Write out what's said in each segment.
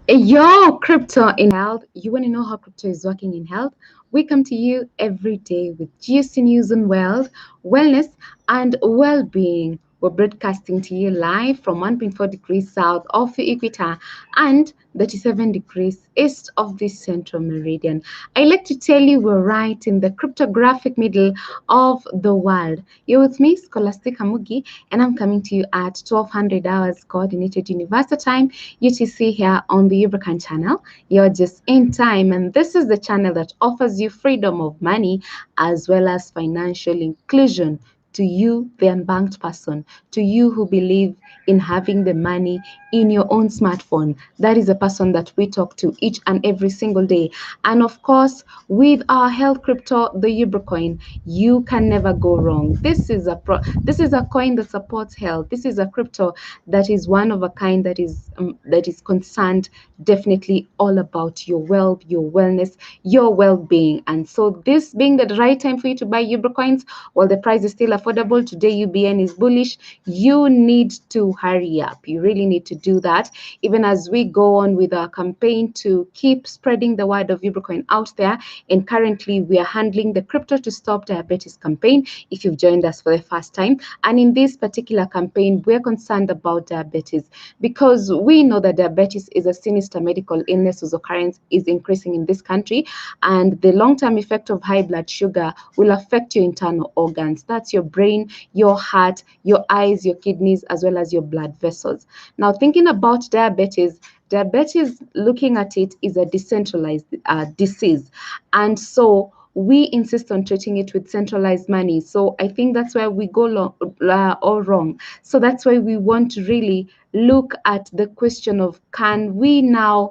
Yo, crypto in health. You want to know how crypto is working in health? We come to you every day with juicy news on wealth, wellness, and well-being. We're broadcasting to you live from 1.4 degrees south of the equator and 37 degrees east of the central meridian. I like to tell you we're right in the cryptographic middle of the world. You're with me, Scholastic Hamugi, and I'm coming to you at 1200 hours coordinated universal time UTC here on the Ubricoin channel. You're just in time, and this is the channel that offers you freedom of money as well as financial inclusion to you, the unbanked person, to you who believe in having the money in your own smartphone. That is a person that we talk to each and every single day. And of course, with our health crypto, the Ubricoin, you can never go wrong. This is a coin that supports health. This is a crypto that is one of a kind that is concerned definitely all about your wealth, your wellness, your well-being. And so this being the right time for you to buy Ubricoins, while the price is still affordable, today UBN is bullish. You need to hurry up. You really need to do that. Even as we go on with our campaign to keep spreading the word of Ubricoin out there. And currently we are handling the Crypto to Stop Diabetes campaign if you've joined us for the first time. And in this particular campaign, we're concerned about diabetes because we know that diabetes is a sinister medical illness whose occurrence is increasing in this country, and the long-term effect of high blood sugar will affect your internal organs. That's your brain, your heart, your eyes, your kidneys, as well as your blood vessels. Now, thinking about diabetes, looking at it, is a decentralized disease, and so we insist on treating it with centralized money. So I think that's where we go all wrong. So that's why we want to really look at the question of, can we now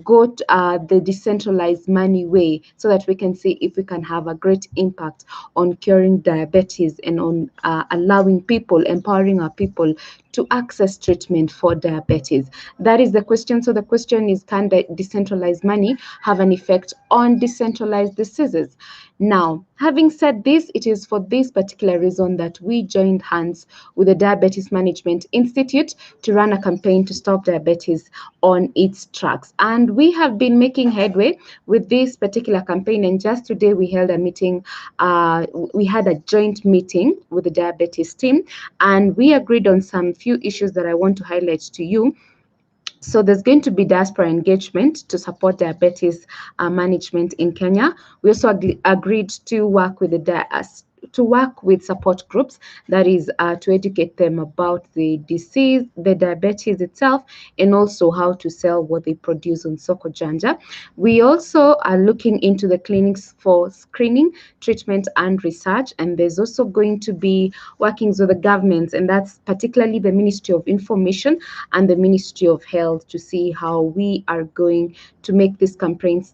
go to, the decentralized money way, so that we can see if we can have a great impact on curing diabetes and on allowing people, empowering our people to access treatment for diabetes. That is the question. So the question is, can the decentralized money have an effect on decentralized diseases? Now, having said this, it is for this particular reason that we joined hands with the Diabetes Management Institute to run a campaign to stop diabetes on its tracks. And we have been making headway with this particular campaign. And just today we held a meeting, we had a joint meeting with the diabetes team, and we agreed on some few issues that I want to highlight to you. So there's going to be diaspora engagement to support diabetes management in Kenya. We also agreed to work with to work with support groups, that is to educate them about the disease, the diabetes itself, and also how to sell what they produce on Soko Janja. We also are looking into the clinics for screening, treatment, and research. And there's also going to be workings with the governments, and that's particularly the Ministry of Information and the Ministry of Health, to see how we are going to make this campaign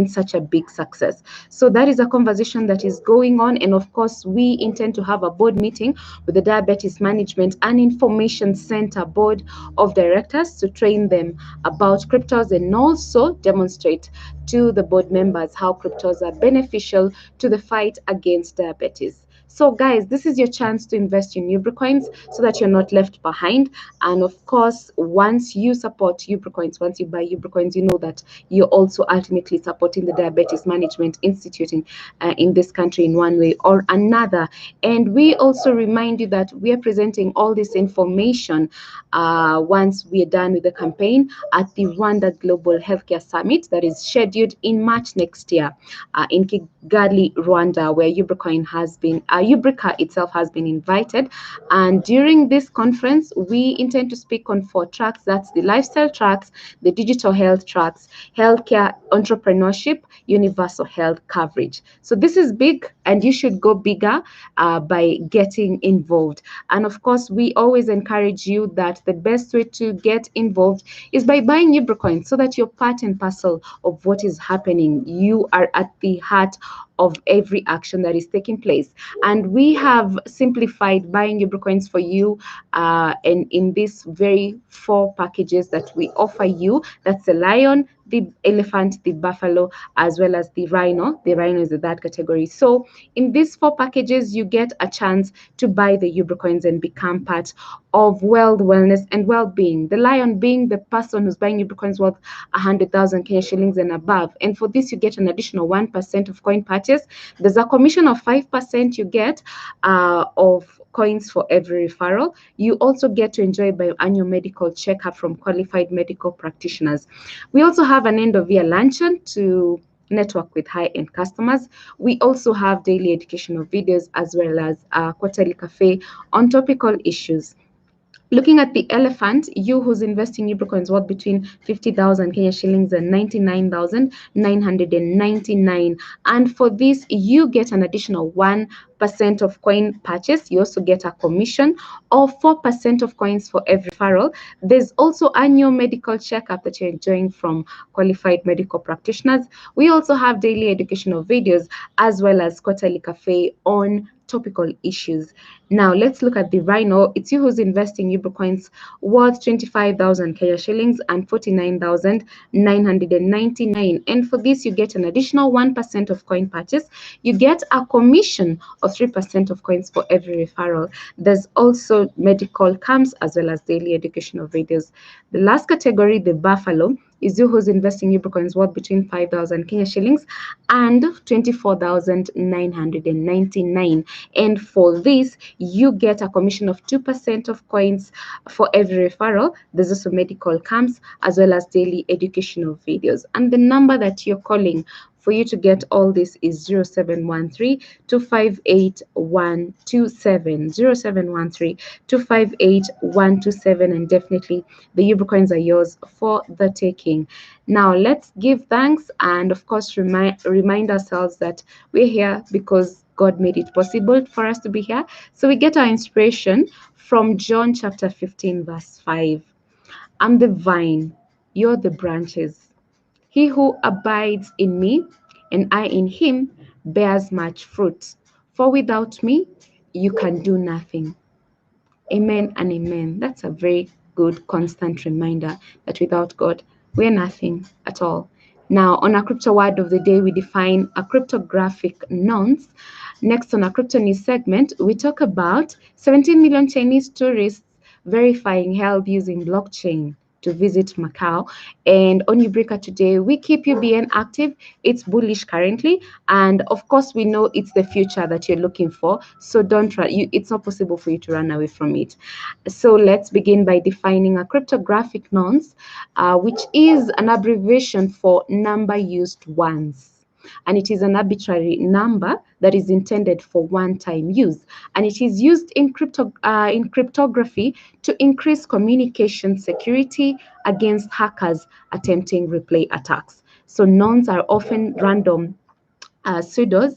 such a big success. So that is a conversation that is going on, and of course we intend to have a board meeting with the Diabetes Management and Information Center Board of Directors to train them about cryptos and also demonstrate to the board members how cryptos are beneficial to the fight against diabetes. So guys, this is your chance to invest in Ubricoins so that you're not left behind. And of course, once you support Ubricoins, once you buy Ubricoins, you know that you're also ultimately supporting the Diabetes Management Institute in this country in one way or another. And we also remind you that we are presenting all this information once we are done with the campaign at the Rwanda Global Healthcare Summit that is scheduled in March next year in Kigali, Rwanda, where Ubrica itself has been invited. And during this conference, we intend to speak on 4 tracks. That's the lifestyle tracks, the digital health tracks, healthcare entrepreneurship, universal health coverage. So this is big, and you should go bigger by getting involved. And of course, we always encourage you that the best way to get involved is by buying Ubricoin, so that you're part and parcel of what is happening. You are at the heart of every action that is taking place. And we have simplified buying Ubricoins for you and in these very 4 packages that we offer you. That's the Lion, the elephant, the buffalo, as well as the rhino. The rhino is in that category. So in these 4 packages, you get a chance to buy the Ubricoins and become part of wealth, wellness, and well-being. The lion being the person who's buying Ubricoins worth 100,000 Kenya shillings and above. And for this, you get an additional 1% of coin purchase. There's a commission of 5% you get of coins for every referral. You also get to enjoy biannual medical checkup from qualified medical practitioners. We also have an end of year luncheon to network with high-end customers. We also have daily educational videos as well as a quarterly cafe on topical issues. Looking at the elephant, you who's investing Ubricoins worth between 50,000 Kenya shillings and 99,999. And for this, you get an additional 1% of coin purchase. You also get a commission of 4% of coins for every referral. There's also annual medical checkup that you're enjoying from qualified medical practitioners. We also have daily educational videos as well as quarterly cafe on topical issues. Now let's look at the rhino. It's you who's investing Ubricoins worth 25,000 Kenya shillings and 49,999. And for this, you get an additional 1% of coin purchase. You get a commission of 3% of coins for every referral. There's also medical camps as well as daily educational videos. The last category, the buffalo, is you who's investing Ubricoins worth between 5,000 Kenya shillings and 24,999. And for this, you get a commission of 2% of coins for every referral. There's also medical camps as well as daily educational videos. And the number that you're calling for you to get all this is 0713-258-127. 0713-258-127. And definitely the Ubricoins are yours for the taking. Now let's give thanks and of course remind ourselves that we're here because God made it possible for us to be here. So we get our inspiration from John chapter 15 verse 5. I'm the vine, you're the branches. He who abides in me and I in him bears much fruit. For without me, you can do nothing. Amen and amen. That's a very good constant reminder that without God, we're nothing at all. Now, on our crypto word of the day, we define a cryptographic nonce. Next, on our crypto news segment, we talk about 17 million Chinese tourists verifying health using blockchain to visit Macau. And on Ubrica today, we keep UBN active. It's bullish currently. And of course, we know it's the future that you're looking for. So don't run. It's not possible for you to run away from it. So let's begin by defining a cryptographic nonce, which is an abbreviation for number used once. And it is an arbitrary number that is intended for one-time use, and it is used in cryptography to increase communication security against hackers attempting replay attacks. So nonce are often random pseudo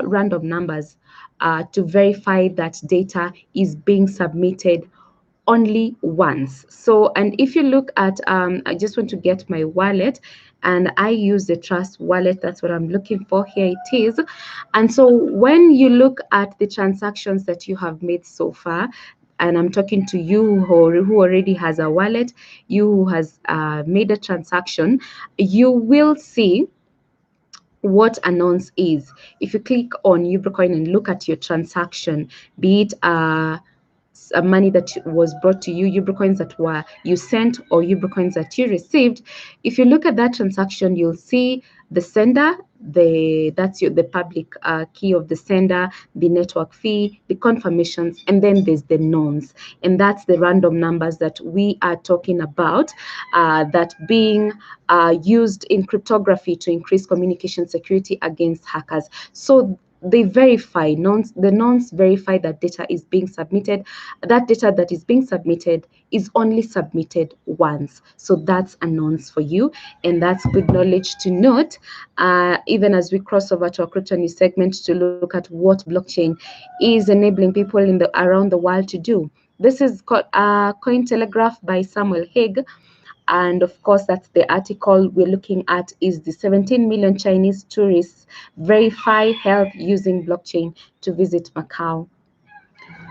random numbers to verify that data is being submitted only once. So, and if you look at, I just want to get my wallet and I use the Trust wallet. That's what I'm looking for. Here it is. And so when you look at the transactions that you have made so far, and I'm talking to you who already has a wallet, you who has made a transaction, you will see what a nonce is. If you click on Ubricoin and look at your transaction, be it money that was brought to you, Ubricoins that were you sent or Ubricoins that you received, if you look at that transaction, you'll see the sender, the public key of the sender, the network fee, the confirmations, and then there's the nonce, and that's the random numbers that we are talking about, that being used in cryptography to increase communication security against hackers. So they verify the nonce verify that data is being submitted. That data that is being submitted is only submitted once. So that's a nonce for you, and that's good knowledge to note. Even as we cross over to our crypto news segment to look at what blockchain is enabling people around the world to do. This is called Cointelegraph by Samuel Hague. And of course, that's the article we're looking at is the 17 million Chinese tourists verify health using blockchain to visit Macau.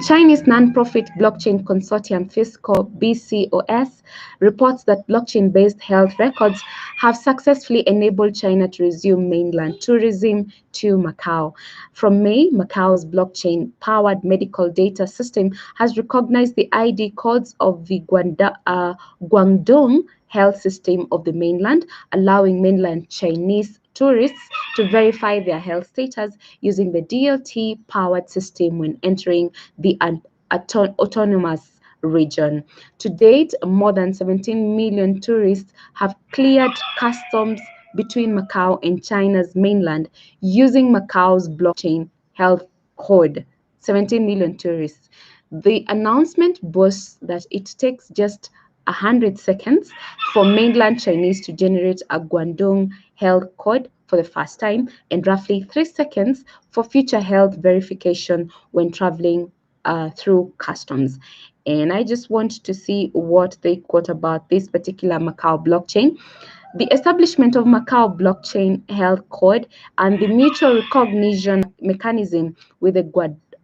Chinese non-profit blockchain consortium FISCO BCOS reports that blockchain-based health records have successfully enabled China to resume mainland tourism to Macau. From May, Macau's blockchain-powered medical data system has recognized the ID codes of the Guangdong health system of the mainland, allowing mainland Chinese tourists to verify their health status using the DLT powered system when entering the autonomous region. To date, more than 17 million tourists have cleared customs between Macau and China's mainland using Macau's blockchain health code. 17 million tourists. The announcement boasts that it takes just 100 seconds for mainland Chinese to generate a Guangdong health code for the first time and roughly 3 seconds for future health verification when traveling through customs. And I just want to see what they quote about this particular Macau blockchain. The establishment of Macau blockchain health code and the mutual recognition mechanism with the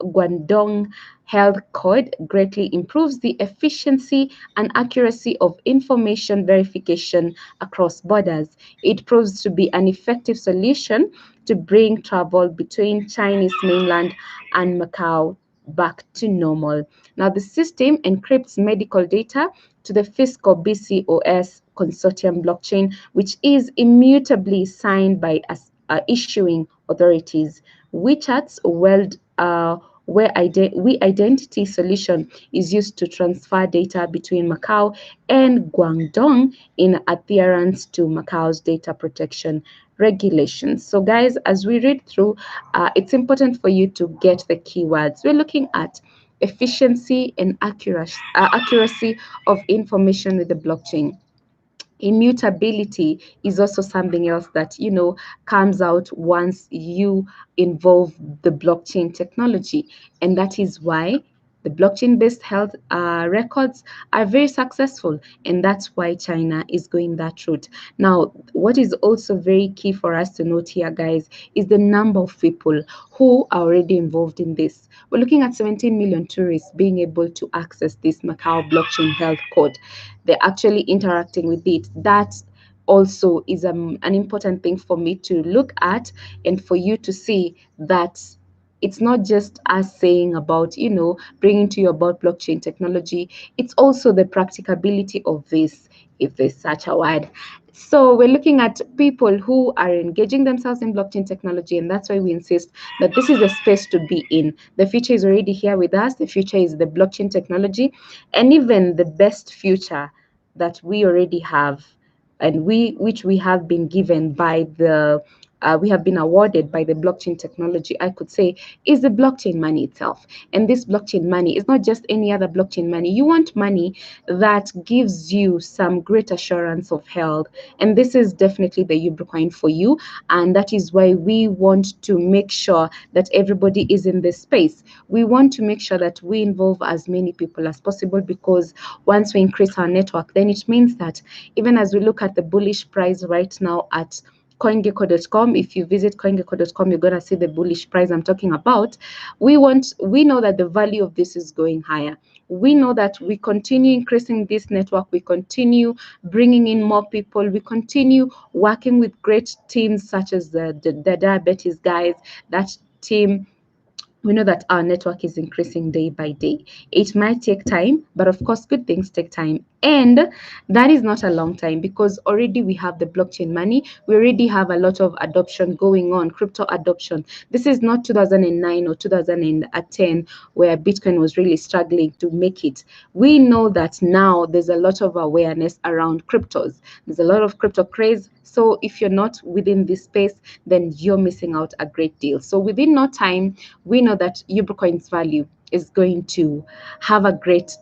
Guangdong health code greatly improves the efficiency and accuracy of information verification across borders. It proves to be an effective solution to bring travel between Chinese mainland and Macau back to normal. Now, the system encrypts medical data to the fiscal BCOS consortium blockchain, which is immutably signed by issuing authorities. WeChat's we identity solution is used to transfer data between Macau and Guangdong in adherence to Macau's data protection regulations. So, guys, as we read through, it's important for you to get the keywords. We're looking at efficiency and accuracy of information with the blockchain. Immutability is also something else that comes out once you involve the blockchain technology, and that is why the blockchain based health records are very successful, and that's why China is going that route. Now, what is also very key for us to note here, guys, is the number of people who are already involved in this. We're looking at 17 million tourists being able to access this Macau blockchain health code. They're actually interacting with it. That also is an important thing for me to look at, and for you to see that it's not just us saying about bringing to you about blockchain technology. It's also the practicability of this, if there's such a word. So we're looking at people who are engaging themselves in blockchain technology, and that's why we insist that this is a space to be in. The future is already here with us. The future is the blockchain technology, and even the best future that we already have, and which we have been given by the we have been awarded by the blockchain technology, I could say, is the blockchain money itself. And this blockchain money is not just any other blockchain money. You want money that gives you some great assurance of health. And this is definitely the Ubricoin for you. And that is why we want to make sure that everybody is in this space. We want to make sure that we involve as many people as possible, because once we increase our network, then it means that even as we look at the bullish price right now at CoinGecko.com. If you visit CoinGecko.com, you're gonna see the bullish price I'm talking about. We know that the value of this is going higher. We know that we continue increasing this network, we continue bringing in more people, we continue working with great teams such as the diabetes guys, that team. We know that our network is increasing day by day. It might take time, but of course, good things take time. And that is not a long time, because already we have the blockchain money. We already have a lot of adoption going on, crypto adoption. This is not 2009 or 2010 where Bitcoin was really struggling to make it. We know that now there's a lot of awareness around cryptos. There's a lot of crypto craze. So if you're not within this space, then you're missing out a great deal. So within no time, we know that Ubricoin's value is going to have a great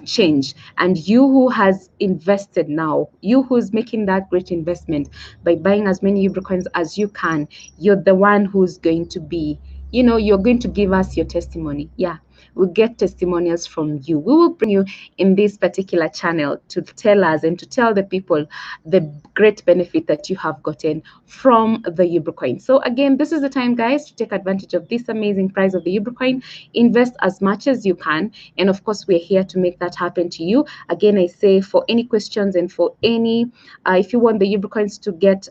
change. And you who has invested now, you who's making that great investment by buying as many Ubricoins as you can, you're the one who's going to be, you're going to give us your testimony. Yeah, we get testimonials from you. We will bring you in this particular channel to tell us and to tell the people the great benefit that you have gotten from the Ubricoin. So again, this is the time, guys, to take advantage of this amazing price of the Ubricoin. Invest as much as you can, and of course, we're here to make that happen to you. Again, I say, for any questions and for any, if you want the Ubricoins to get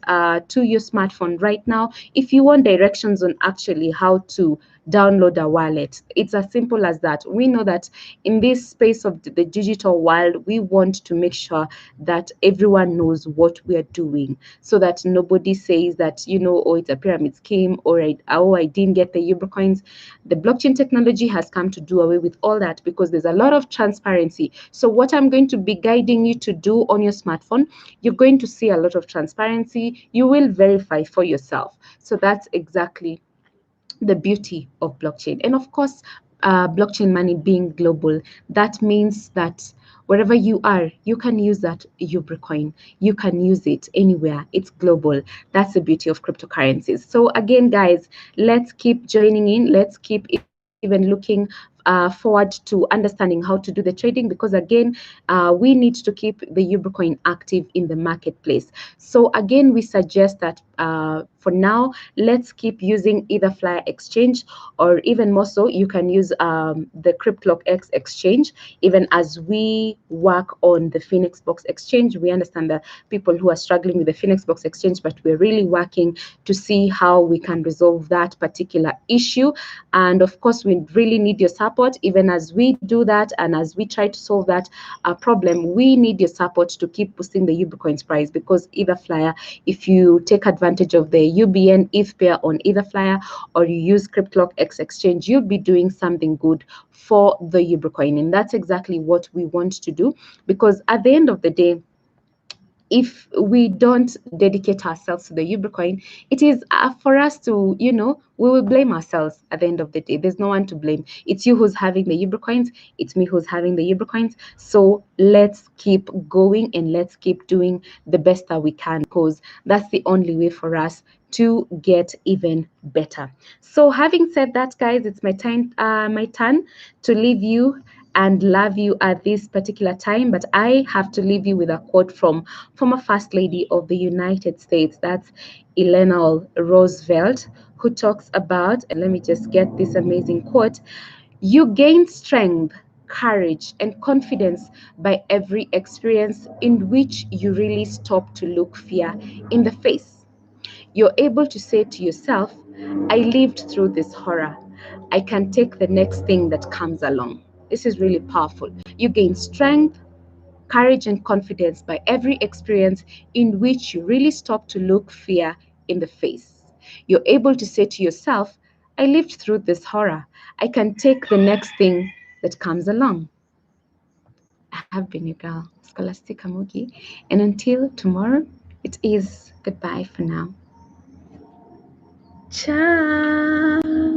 to your smartphone right now, if you want directions on actually how to download a wallet, it's as simple as that. We know that in this space of the digital world, we want to make sure that everyone knows what we are doing, so that nobody says that, oh, it's a pyramid scheme, or I didn't get the Ubricoins. The blockchain technology has come to do away with all that, because there's a lot of transparency. So what I'm going to be guiding you to do on your smartphone, you're going to see a lot of transparency. You will verify for yourself. So that's exactly the beauty of blockchain. And of course, blockchain money being global, that means that wherever you are, you can use that Ubricoin. You can use it anywhere. It's global. That's the beauty of cryptocurrencies. So again, guys, let's keep joining in. Let's keep even looking forward to understanding how to do the trading, because again, we need to keep the Ubricoin active in the marketplace. So again, we suggest that for now, let's keep using either Flyer Exchange, or even more so, you can use the CryptlockX exchange. Even as we work on the Phoenix Box exchange, we understand that people who are struggling with the Phoenix Box exchange, but we're really working to see how we can resolve that particular issue. And of course, we really need your support. Even as we do that and as we try to solve that problem, we need your support to keep boosting the Ubricoins price, because either Flyer, if you take advantage of the UBN ETH pair on either Flyer, or you use CryptlockX exchange, you'll be doing something good for the Ubricoin. And that's exactly what we want to do, because at the end of the day, if we don't dedicate ourselves to the Ubricoin, it is for us to, we will blame ourselves at the end of the day. There's no one to blame. It's you who's having the Ubricoins. It's me who's having the Ubricoins. So let's keep going and let's keep doing the best that we can, because that's the only way for us to get even better. So having said that, guys, it's my turn to leave you and love you at this particular time. But I have to leave you with a quote from former First Lady of the United States. That's Eleanor Roosevelt, who talks about, and let me just get this amazing quote: "You gain strength, courage, and confidence by every experience in which you really stop to look fear in the face. You're able to say to yourself, I lived through this horror. I can take the next thing that comes along." This is really powerful. You gain strength, courage, and confidence by every experience in which you really stop to look fear in the face. You're able to say to yourself, I lived through this horror. I can take the next thing that comes along. I have been your girl, Scholastica Mugi, and until tomorrow, it is goodbye for now. Ciao.